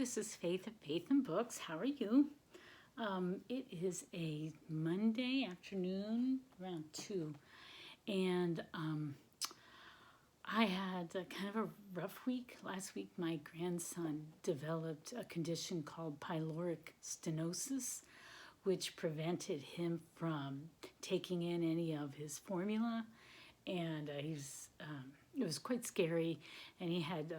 this is Faith of Faith and Books. How are you? It is a Monday afternoon around 2, and I had kind of a rough week. Last week, my grandson developed a condition called pyloric stenosis, which prevented him from taking in any of his formula, and it was quite scary, and he had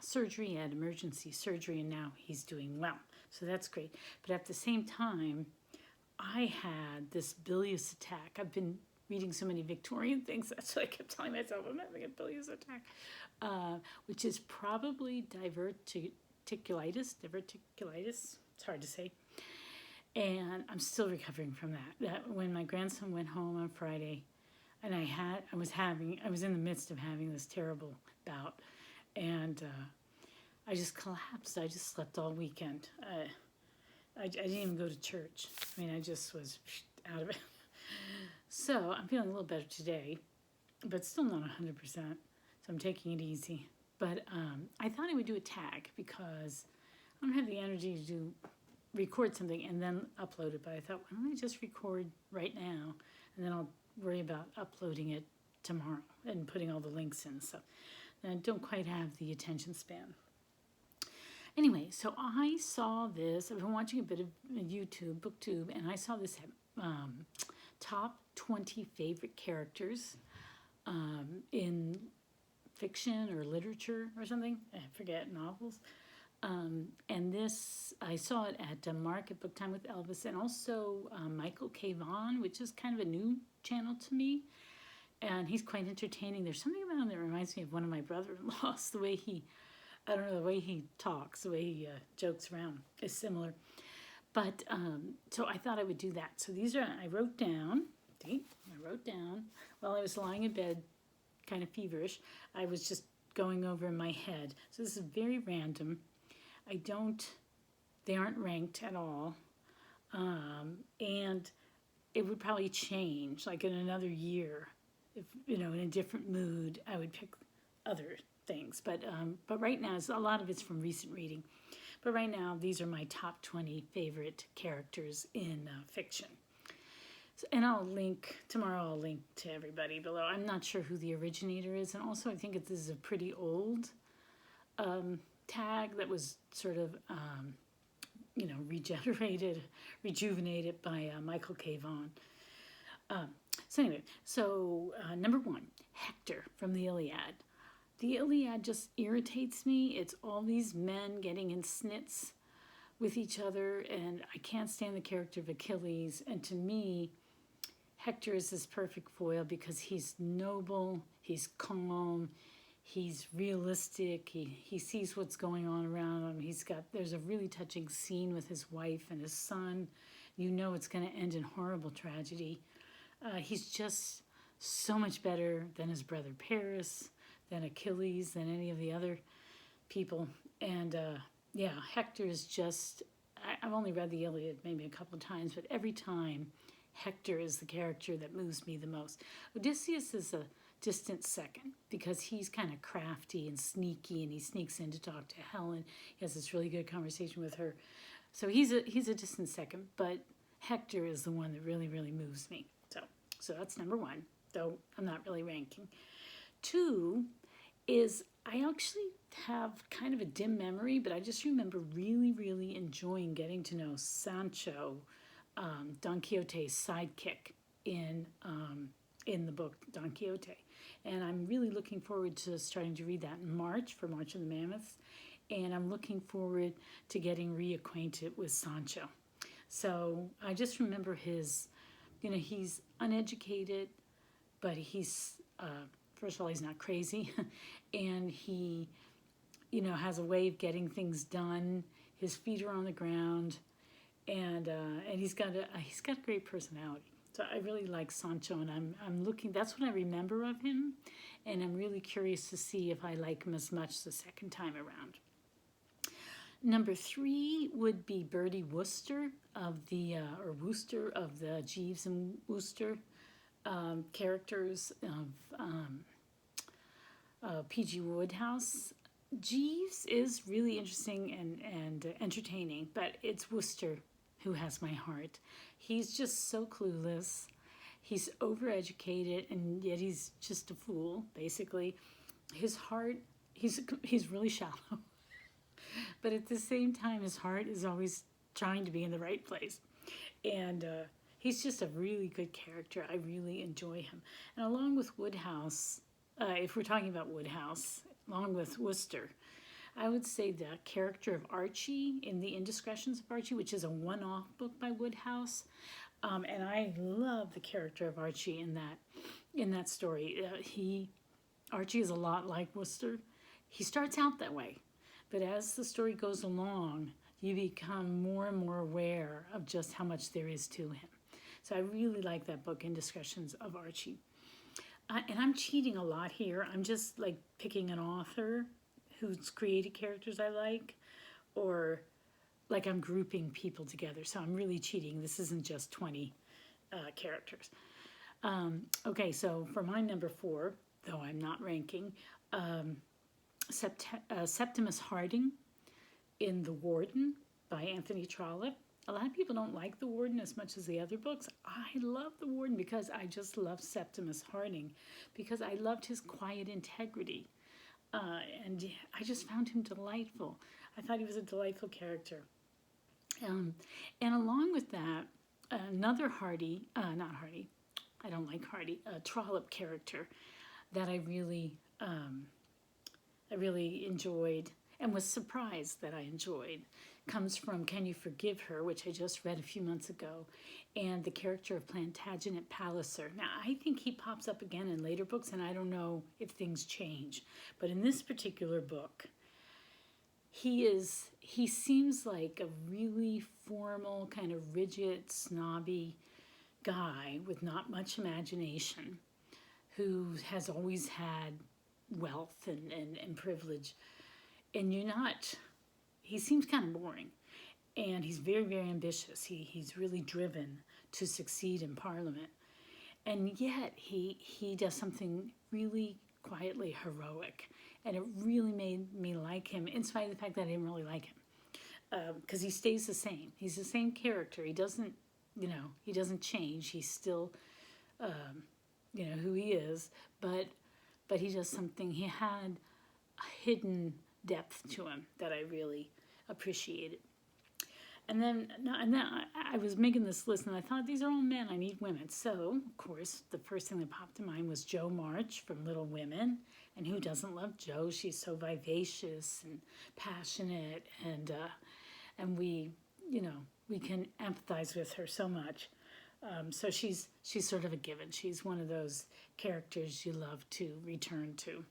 surgery, he had emergency surgery, and now he's doing well. So that's great. But at the same time, I had this bilious attack. I've been reading so many Victorian things, that's what I kept telling myself, I'm having a bilious attack, which is probably diverticulitis, it's hard to say. And I'm still recovering from that. When my grandson went home on Friday, and I was in the midst of having this terrible bout, and I just collapsed. I just slept all weekend. I didn't even go to church. I mean, I just was out of it. So I'm feeling a little better today, but still not 100%. So I'm taking it easy. But I thought I would do a tag because I don't have the energy to record something and then upload it. But I thought, why don't I just record right now, and then I'll worry about uploading it tomorrow and putting all the links in. So I don't quite have the attention span. Anyway, so I saw this. I've been watching a bit of YouTube, BookTube, and I saw this top 20 favorite characters in fiction or literature or something. I forget, novels. And this, I saw it at Market Book Time with Elvis, and also Michael K. Vaughan, which is kind of a new channel to me. And he's quite entertaining. There's something about him that reminds me of one of my brother-in-laws. The way he talks, the way he jokes around is similar. But, so I thought I would do that. So these are, I wrote down while I was lying in bed, kind of feverish. I was just going over in my head. So this is very random. They aren't ranked at all. And it would probably change, like in another year. If, in a different mood, I would pick other things. But right now, a lot of it's from recent reading. But right now, these are my top 20 favorite characters in fiction. So, and tomorrow I'll link to everybody below. I'm not sure who the originator is. And also, I think this is a pretty old tag that was sort of, rejuvenated by Michael K. Vaughan. So anyway, number 1, Hector from the Iliad. The Iliad just irritates me. It's all these men getting in snits with each other, and I can't stand the character of Achilles. And to me, Hector is this perfect foil because he's noble, he's calm, he's realistic, he sees what's going on around him. There's a really touching scene with his wife and his son. It's going to end in horrible tragedy. He's just so much better than his brother Paris, than Achilles, than any of the other people. And Hector is just, I've only read the Iliad maybe a couple of times, but every time Hector is the character that moves me the most. Odysseus is a distant second because he's kind of crafty and sneaky, and he sneaks in to talk to Helen. He has this really good conversation with her. So he's a distant second, but Hector is the one that really, really moves me. So that's number 1, though I'm not really ranking. 2 is, I actually have kind of a dim memory, but I just remember really, really enjoying getting to know Sancho, Don Quixote's sidekick in the book Don Quixote. And I'm really looking forward to starting to read that in March, for March of the Mammoths. And I'm looking forward to getting reacquainted with Sancho. So I just remember he's uneducated, but he's, first of all, he's not crazy. And he, has a way of getting things done. His feet are on the ground. And he's got a great personality. So I really like Sancho, and I'm looking. That's what I remember of him, and I'm really curious to see if I like him as much the second time around. Number 3 would be Birdie Worcester of the Jeeves and Wooster characters of P.G. Wodehouse. Jeeves is really interesting and entertaining, but it's Worcester who has my heart. He's just so clueless. He's overeducated, and yet he's just a fool, basically. His heart, he's really shallow, but at the same time, his heart is always trying to be in the right place. And he's just a really good character. I really enjoy him. And along with Woodhouse, if we're talking about Woodhouse, along with Worcester, I would say the character of Archie in The Indiscretions of Archie, which is a one-off book by Woodhouse. And I love the character of Archie in that story. Archie is a lot like Worcester. He starts out that way, but as the story goes along, you become more and more aware of just how much there is to him. So I really like that book, Indiscretions of Archie. And I'm cheating a lot here. I'm just like picking an author who's created characters I like, or like I'm grouping people together. So I'm really cheating. This isn't just 20 characters. Okay, so for my number 4, though I'm not ranking, Septimus Harding in The Warden by Anthony Trollope. A lot of people don't like The Warden as much as the other books. I love The Warden because I just love Septimus Harding, because I loved his quiet integrity. And I just found him delightful. I thought he was a delightful character. And along with that, another Trollope character that I really enjoyed and was surprised that I enjoyed comes from Can You Forgive Her, which I just read a few months ago, and the character of Plantagenet Palliser. Now, I think he pops up again in later books, and I don't know if things change, but in this particular book, he seems like a really formal, kind of rigid, snobby guy with not much imagination, who has always had wealth and privilege. And he seems kind of boring. And he's very, very ambitious. He's really driven to succeed in Parliament. And yet he does something really quietly heroic. And it really made me like him, in spite of the fact that I didn't really like him. Because he stays the same. He's the same character. He doesn't change. He's still, who he is. But he does something. He had a hidden depth to him that I really appreciated. And then I was making this list, and I thought, these are all men. I need women. So, of course, the first thing that popped to mind was Jo March from Little Women. And who doesn't love Jo? She's so vivacious and passionate, and we can empathize with her so much. So she's sort of a given. She's one of those characters you love to return to.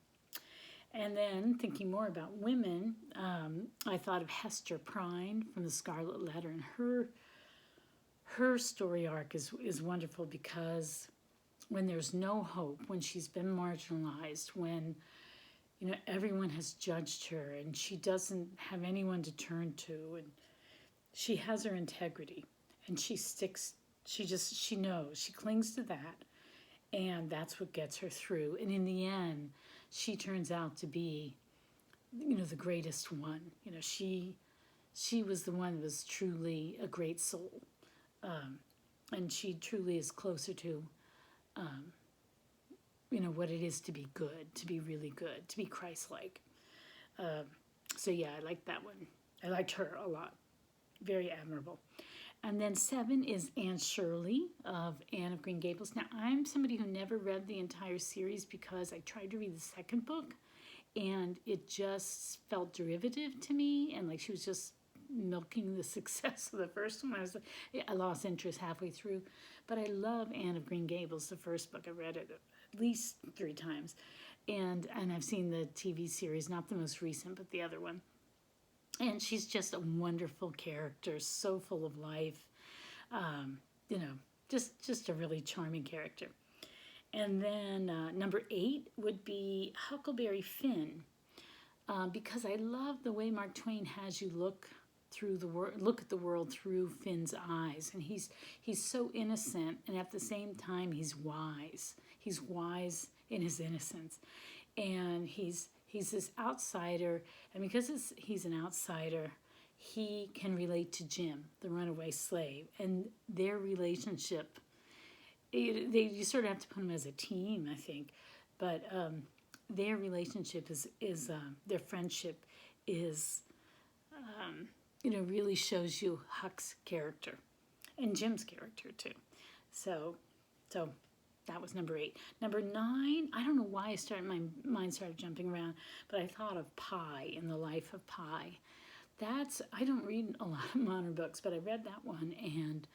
And then, thinking more about women, I thought of Hester Prine from The Scarlet Letter, and her story arc is wonderful, because when there's no hope, when she's been marginalized, when everyone has judged her and she doesn't have anyone to turn to, and she has her integrity, and she knows, she clings to that, and that's what gets her through. And in the end, she turns out to be, the greatest one. She was the one that was truly a great soul. And she truly is closer to, what it is to be good, to be really good, to be Christ-like. So yeah, I liked that one. I liked her a lot. Very admirable. And then 7 is Anne Shirley of Anne of Green Gables. Now, I'm somebody who never read the entire series because I tried to read the second book, and it just felt derivative to me, and like she was just milking the success of the first one. I lost interest halfway through. But I love Anne of Green Gables, the first book. I read it at least 3 times. And I've seen the TV series, not the most recent, but the other one. And she's just a wonderful character, so full of life, just a really charming character. And then number 8 would be Huckleberry Finn, because I love the way Mark Twain has you look at the world through Finn's eyes, and he's so innocent, and at the same time he's wise. He's wise in his innocence, and he's he's this outsider, and because he's an outsider, he can relate to Jim, the runaway slave, and their relationship. You sort of have to put them as a team, I think, but their relationship is their friendship is really shows you Huck's character and Jim's character too. So that was number 8. Number 9, I don't know why my mind started jumping around, but I thought of Pi in the Life of Pi. I don't read a lot of modern books, but I read that one, and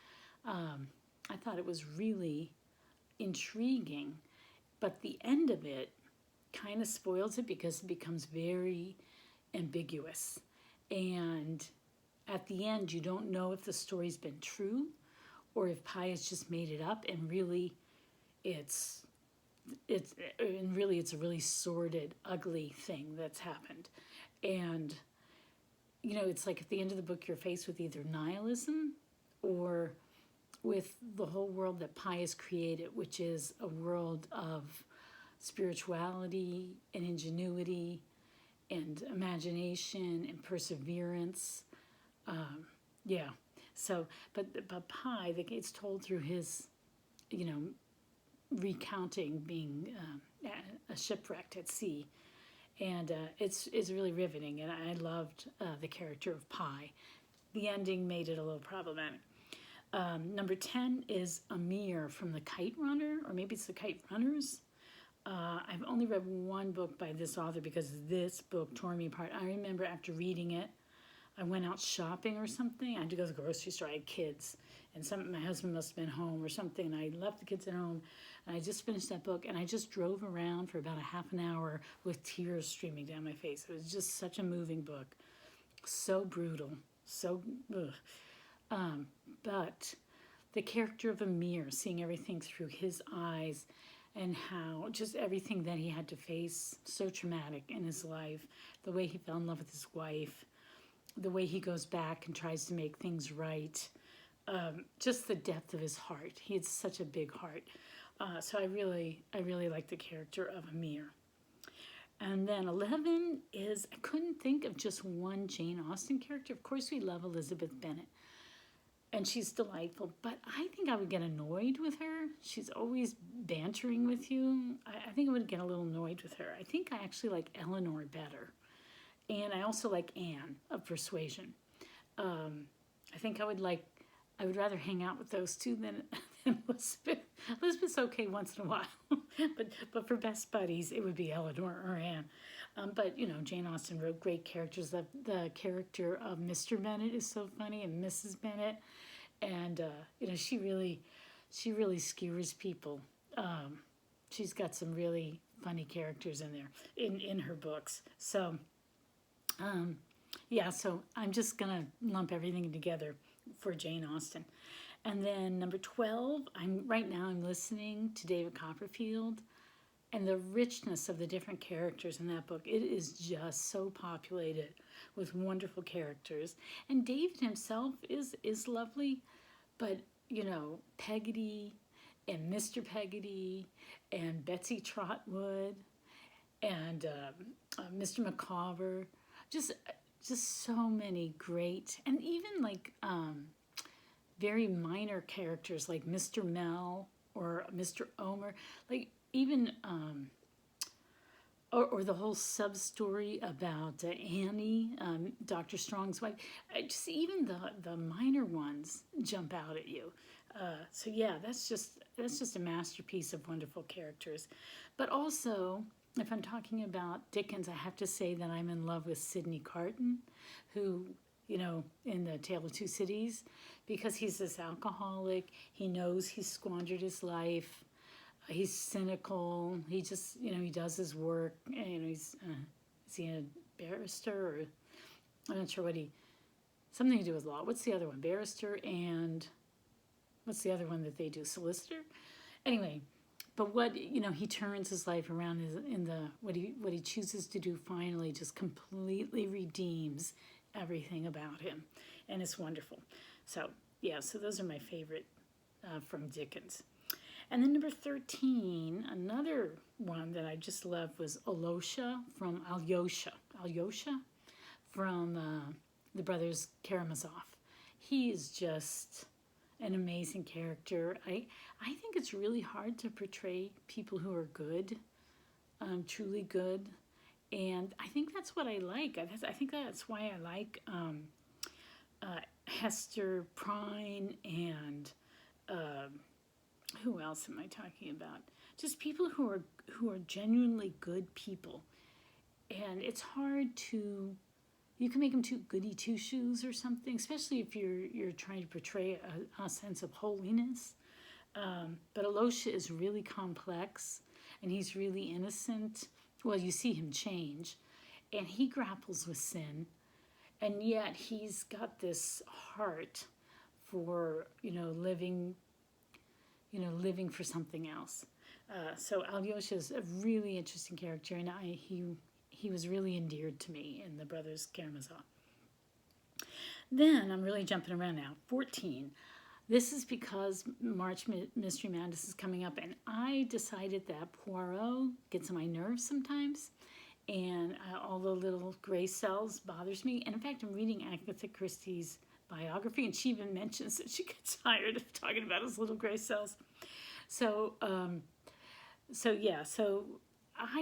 I thought it was really intriguing, but the end of it kind of spoils it because it becomes very ambiguous. And at the end, you don't know if the story's been true or if Pi has just made it up, and really it's a really sordid, ugly thing that's happened. And it's like at the end of the book, you're faced with either nihilism or with the whole world that Pi has created, which is a world of spirituality and ingenuity and imagination and perseverance. So, but Pi, it's told through his, recounting being a shipwrecked at sea. And it's really riveting, and I loved the character of Pi. The ending made it a little problematic. Number 10 is Amir from the Kite Runner, or maybe it's the Kite Runners. I've only read one book by this author because this book tore me apart. I remember after reading it, I went out shopping or something. I had to go to the grocery store. I had kids, and my husband must have been home or something, and I left the kids at home, and I just finished that book, and I just drove around for about a half an hour with tears streaming down my face. It was just such a moving book. So brutal. So, but the character of Amir, seeing everything through his eyes, and how just everything that he had to face, so traumatic in his life, the way he fell in love with his wife, the way he goes back and tries to make things right, just the depth of his heart. He had such a big heart. So I really like the character of Amir. And then 11 is, I couldn't think of just one Jane Austen character. Of course, we love Elizabeth Bennet, and she's delightful, but I think I would get annoyed with her. She's always bantering with you. I think I would get a little annoyed with her. I think I actually like Eleanor better. And I also like Anne of Persuasion. I think I would rather hang out with those two than Elizabeth. Elizabeth's okay once in a while, but for best buddies, it would be Eleanor or Anne. But Jane Austen wrote great characters. The character of Mr. Bennet is so funny, and Mrs. Bennet, and she really skewers people. She's got some really funny characters in there in her books. So. So I'm just going to lump everything together for Jane Austen. And then number 12, I'm listening to David Copperfield, and the richness of the different characters in that book. It is just so populated with wonderful characters. And David himself is lovely, but, Peggotty and Mr. Peggotty and Betsy Trotwood and Mr. Micawber, just so many great, and even very minor characters like Mr. Mel or Mr. Omer, like even or the whole sub story about Annie, Dr. Strong's wife. Just even the minor ones jump out at you. So yeah, that's just a masterpiece of wonderful characters. But also, if I'm talking about Dickens, I have to say that I'm in love with Sidney Carton, who, in The Tale of Two Cities, because he's this alcoholic. He knows he's squandered his life. He's cynical. He just, he does his work. And, is he a barrister? Or I'm not sure something to do with law. What's the other one? Barrister, and what's the other one that they do? Solicitor? Anyway. But what, he turns his life around what he chooses to do finally just completely redeems everything about him. And it's wonderful. So those are my favorite from Dickens. And then number 13, another one that I just loved was Alosha from Alyosha. Alyosha from the brothers Karamazov. He is just an amazing character. I think it's really hard to portray people who are good, truly good. And I think that's what I like. I think that's why I like Hester Prine and who else am I talking about? Just people who are genuinely good people. And it's hard to, you can make them too goody two shoes or something, especially if you're trying to portray a sense of holiness. But Alosha is really complex, and he's really innocent. Well, you see him change, and he grapples with sin, and yet he's got this heart for living for something else. So Alyosha is a really interesting character, and he was really endeared to me in the Brothers Karamazov. Then I'm really jumping around now. 14. This is because March Mystery Madness is coming up, and I decided that Poirot gets on my nerves sometimes, and all the little gray cells bothers me. And in fact, I'm reading Agatha Christie's biography, and she even mentions that she gets tired of talking about his little gray cells. So I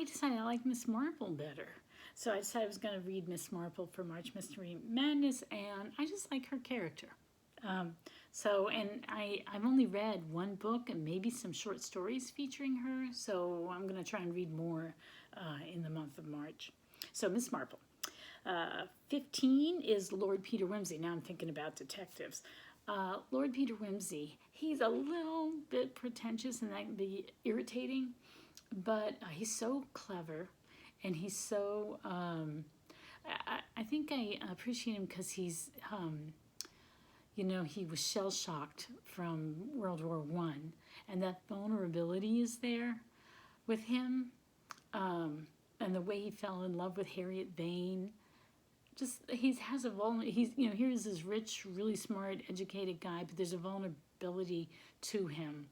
decided I like Miss Marple better. So I decided I was going to read Miss Marple for March Mystery Madness, and I just like her character. I've only read one book and maybe some short stories featuring her, so I'm going to try and read more in the month of March. So Miss Marple. 15 is Lord Peter Wimsey. Now I'm thinking about detectives. Lord Peter Wimsey, he's a little bit pretentious and that can be irritating, but he's so clever, and he's so, I think I appreciate him because he's, he was shell-shocked from World War I, and that vulnerability is there with him, and the way he fell in love with Harriet Vane. Just has a here's this rich, really smart, educated guy, but there's a vulnerability to him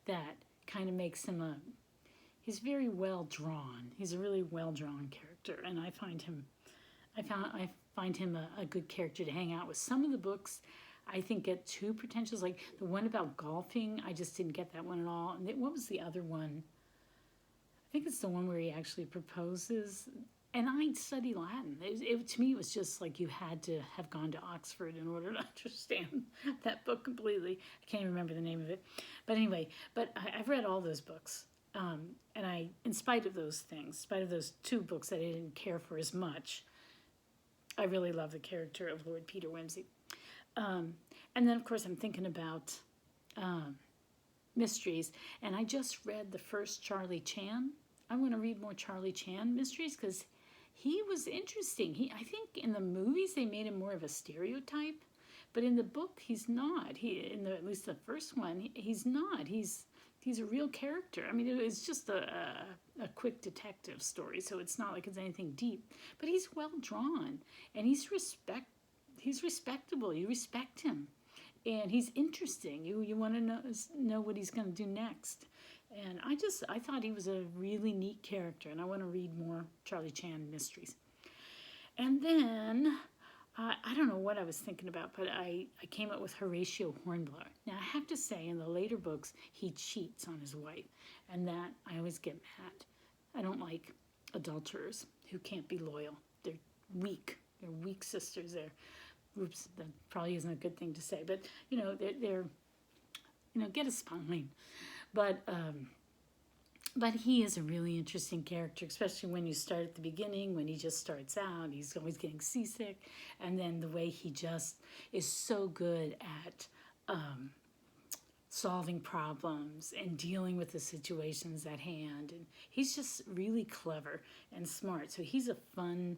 that kind of makes him he's very well drawn. He's a really well drawn character, and I find him a good character to hang out with. Some of the books I think get too pretentious, like the one about golfing. I just didn't get that one at all. And what was the other one? I think it's the one where he actually proposes. And I study Latin. To me, it was just like you had to have gone to Oxford in order to understand that book completely. I can't even remember the name of it. But anyway, I've read all those books. And in spite of those things, in spite of those two books that I didn't care for as much, I really love the character of Lord Peter Wimsey. And then, of course, I'm thinking about mysteries. And I just read the first Charlie Chan. I want to read more Charlie Chan mysteries because he was interesting. I think in the movies they made him more of a stereotype, but in the book he's not. At least the first one, he's not. He's a real character. I mean, it's just a quick detective story, so it's not like it's anything deep. But he's well drawn, and he's respectable. You respect him, and he's interesting. You want to know what he's going to do next. And I thought he was a really neat character, and I want to read more Charlie Chan mysteries. And then, I don't know what I was thinking about, but I came up with Horatio Hornblower. Now, I have to say, in the later books, he cheats on his wife, and that I always get mad. I don't like adulterers who can't be loyal. They're weak. They're weak sisters. Oops, that probably isn't a good thing to say, but, they're get a spine. But he is a really interesting character, especially when you start at the beginning, when he just starts out, he's always getting seasick, and then the way he just is so good at solving problems and dealing with the situations at hand, and he's just really clever and smart. So he's a fun.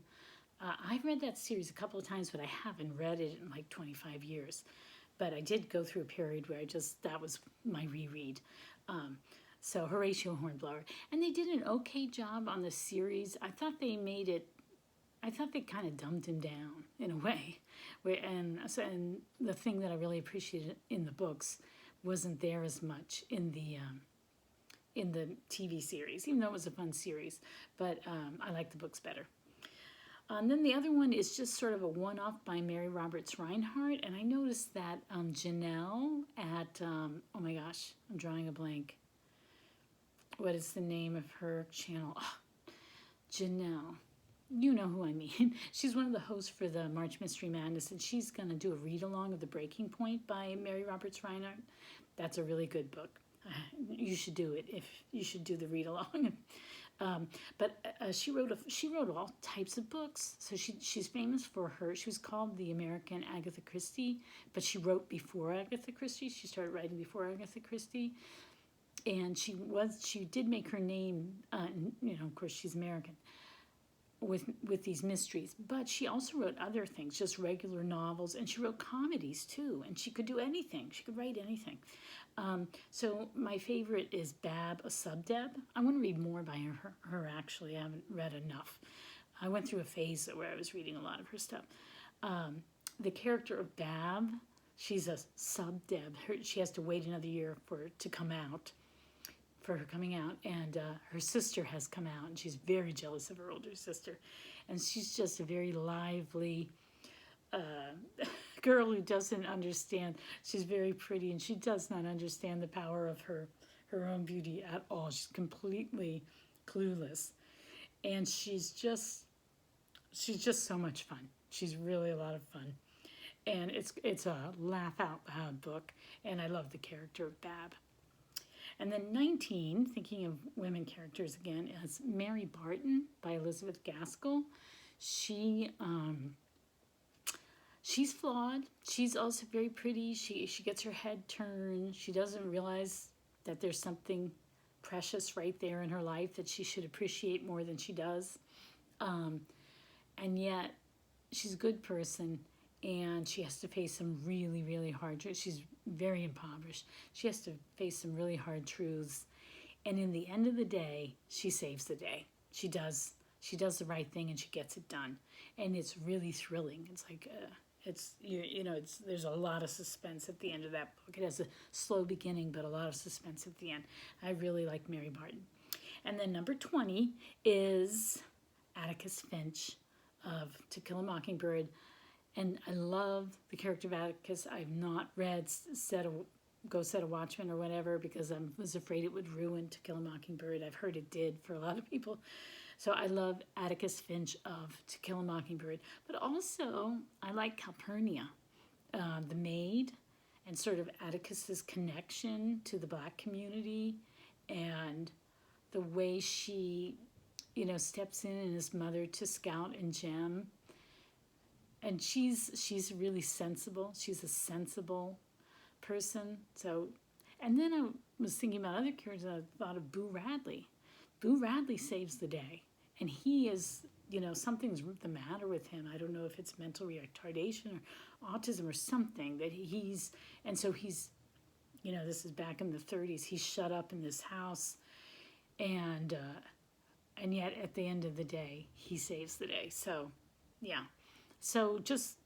I've read that series a couple of times, but I haven't read it in like 25 years. But I did go through a period where that was my reread. So Horatio Hornblower. And they did an okay job on the series. I thought they kind of dumbed him down in a way. And the thing that I really appreciated in the books wasn't there as much in in the TV series, even though it was a fun series. But I like the books better. And then the other one is just sort of a one-off by Mary Roberts Reinhardt. And I noticed that Janelle at, oh my gosh, I'm drawing a blank. What is the name of her channel? Oh, Janelle. You know who I mean. She's one of the hosts for the March Mystery Madness, and she's going to do a read-along of The Breaking Point by Mary Roberts Reinhardt. That's a really good book. You should do it if you should do the read-along. But she wrote all types of books. So she's famous for she was called the American Agatha Christie, but she wrote before Agatha Christie. She started writing before Agatha Christie. And she did make her name, of course she's American, with these mysteries. But she also wrote other things, just regular novels, and she wrote comedies too. And she could do anything. She could write anything. So my favorite is Bab, a Sub-Deb. I want to read more by her actually. I haven't read enough. I went through a phase where I was reading a lot of her stuff. The character of Bab, she's a Sub-Deb. She has to wait another year for her coming out, and her sister has come out, and she's very jealous of her older sister, and she's just a very lively girl who doesn't understand. She's very pretty, and she does not understand the power of her own beauty at all. She's completely clueless, and she's just so much fun. She's really a lot of fun, and it's a laugh out loud book, and I love the character of Bab. And then 19, thinking of women characters again, is Mary Barton by Elizabeth Gaskell. She's flawed. She's also very pretty. She gets her head turned. She doesn't realize that there's something precious right there in her life that she should appreciate more than she does. And yet, she's a good person, and she has to face some really, really hard truths. She's very impoverished. She has to face some really hard truths. And in the end of the day, she saves the day. She does the right thing, and she gets it done. And it's really thrilling. It's like, there's a lot of suspense at the end of that book. It has a slow beginning, but a lot of suspense at the end. I really like Mary Barton. And then number 20 is Atticus Finch of To Kill a Mockingbird. And I love the character of Atticus. I've not read Go Set a Watchman or whatever because I was afraid it would ruin To Kill a Mockingbird. I've heard it did for a lot of people. So I love Atticus Finch of To Kill a Mockingbird. But also, I like Calpurnia, the maid, and sort of Atticus's connection to the black community and the way she, steps in his mother to Scout and Jem. And she's really sensible. She's a sensible person. So, and then I was thinking about other characters. I thought of Boo Radley. Boo Radley saves the day, and he is, something's the matter with him. I don't know if it's mental retardation or autism or something that he's, and so he's, this is back in the 30s. He's shut up in this house, and yet at the end of the day, he saves the day. So, yeah. So just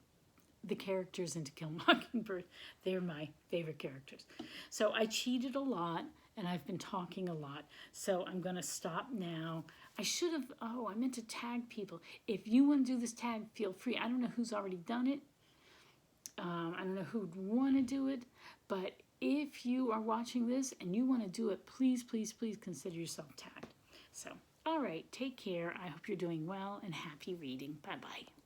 the characters in To Kill a Mockingbird, they're my favorite characters. So I cheated a lot, and I've been talking a lot. So I'm going to stop now. I meant to tag people. If you want to do this tag, feel free. I don't know who's already done it. I don't know who'd want to do it. But if you are watching this and you want to do it, please, please, please consider yourself tagged. So, all right, take care. I hope you're doing well, and happy reading. Bye-bye.